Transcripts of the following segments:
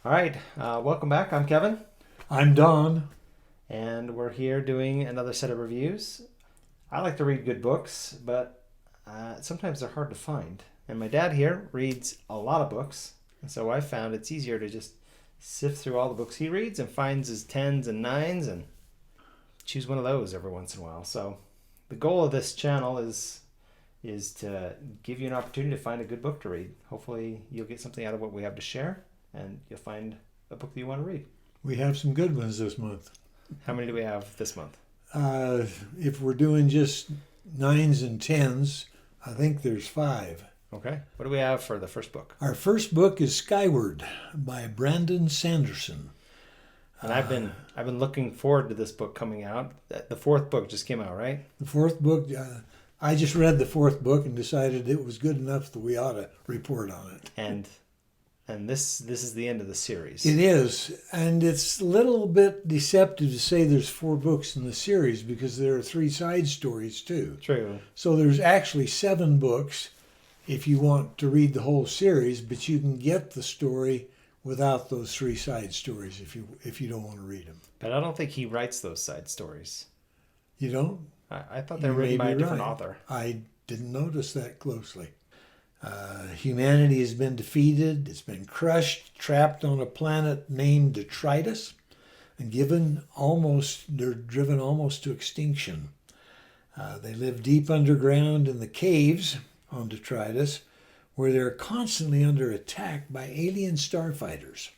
All right, welcome back. I'm Kevin, I'm Don. and we're here doing another set of reviews. I like to read good books, but sometimes they're hard to find. And my dad here reads a lot of books, and so I found it's easier to just sift through all the books he reads and finds his tens and nines and choose one of those every once in a while. So the goal of this channel is to give you an opportunity to find a good book to read. Hopefully, you'll get something out of what we have to share, and you'll find a book that you want to read. We have some good ones this month. How many do we have this month? Uh, if we're doing just nines and tens, I think there's five. Okay. What do we have for the first book? Our first book is Skyward by Brandon Sanderson. And I've been looking forward to this book coming out. The fourth book just came out, right? The fourth book, I just read the fourth book and decided it was good enough that we ought to report on it. And this is the end of the series. It is, and it's a little bit deceptive to say there's four books in the series because there are three side stories too. True. So there's actually seven books if you want to read the whole series, but you can get the story without those three side stories if you don't want to read them. But I don't think he writes those side stories. You don't? I thought they were You written may by a be different right. author. I didn't notice that closely. Humanity has been defeated. It's been crushed, trapped on a planet named detritus, and they're driven almost to extinction. They live deep underground in the caves on detritus, where they're constantly under attack by alien starfighters.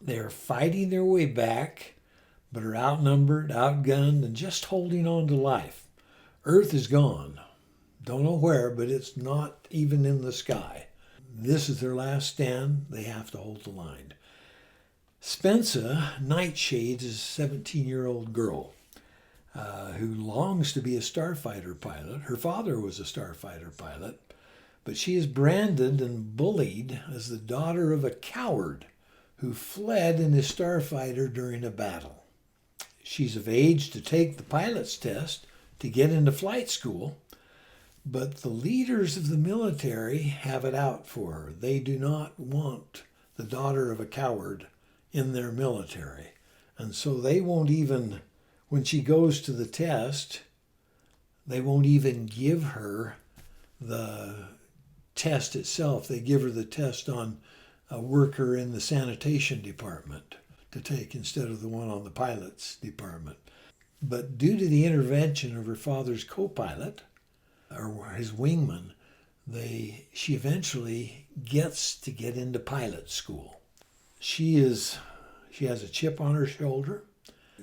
They're fighting their way back, but are outnumbered, outgunned, and just holding on to life. Earth is gone. Don't know where, but it's not even in the sky. This is their last stand. They have to hold the line. Spencer Nightshade is a 17-year-old girl who longs to be a starfighter pilot. Her father was a starfighter pilot, but she is branded and bullied as the daughter of a coward who fled in his starfighter during a battle. She's of age to take the pilot's test to get into flight school, but the leaders of the military have it out for her. They do not want the daughter of a coward in their military. And so they won't even, when she goes to the test, they won't even give her the test itself. They give her the test on a worker in the sanitation department to take instead of the one on the pilot's department. But due to the intervention of her father's co-pilot, or his wingman, she eventually gets to get into pilot school. She has a chip on her shoulder.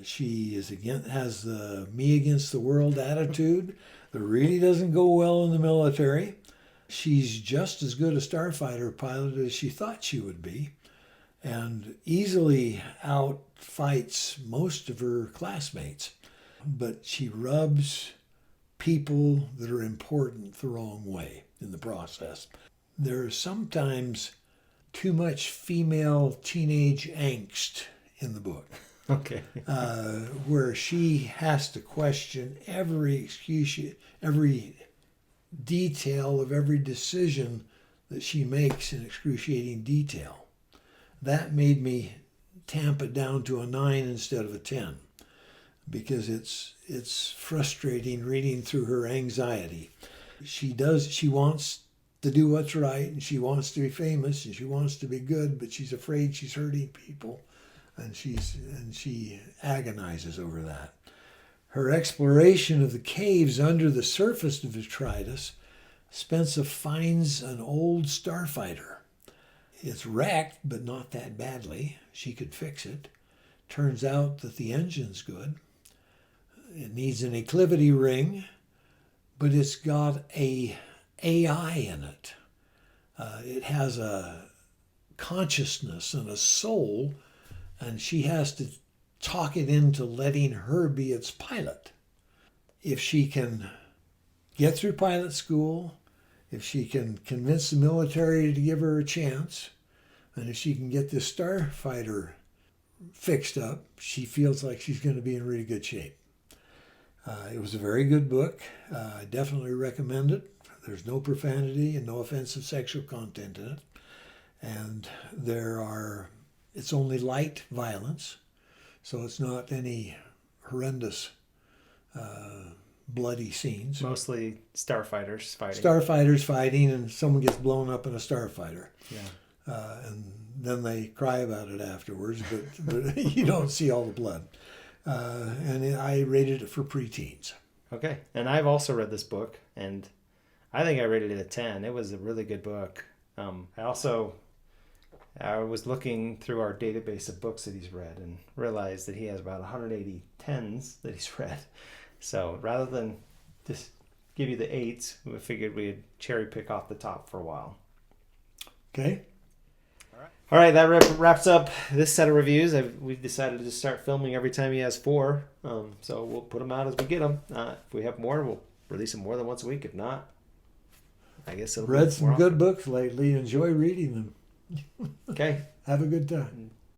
She has the me against the world attitude that really doesn't go well in the military. She's just as good a starfighter pilot as she thought she would be, and easily outfights most of her classmates. But she rubs people that are important the wrong way in the process. There's sometimes too much female teenage angst in the book. Okay. Where she has to question every detail of every decision that she makes in excruciating detail. That made me tamp it down to a 9 instead of a 10 because it's frustrating reading through her anxiety. She wants to do what's right, and she wants to be famous, and she wants to be good, but she's afraid she's hurting people, and she agonizes over that. Her exploration of the caves under the surface of detritus, Spencer finds an old starfighter. It's wrecked, but not that badly. She could fix it. Turns out that the engine's good. It needs an acclivity ring, but it's got a AI in it. It has a consciousness and a soul, and she has to talk it into letting her be its pilot. If she can get through pilot school, if she can convince the military to give her a chance, and if she can get this starfighter fixed up, she feels like she's going to be in really good shape. It was a very good book. I definitely recommend it. There's no profanity and no offensive sexual content in it. And there are it's only light violence, so it's not any horrendous bloody scenes. Mostly starfighters fighting. Starfighters fighting, and someone gets blown up in a starfighter. Yeah. And then they cry about it afterwards, but you don't see all the blood. And I rated it for preteens. Okay. And I've also read this book, and I think I rated it a 10. It was a really good book. I was looking through our database of books that he's read and realized that he has about 180 10s that he's read. So rather than just give you the 8s, we figured we'd cherry pick off the top for a while. Okay. All right, that wraps up this set of reviews. We've decided to just start filming every time he has 4. So we'll put them out as we get them. If we have more, we'll release them more than once a week. If not, I guess it'll Read be some more good often. books lately. Enjoy reading them. Okay. Have a good time.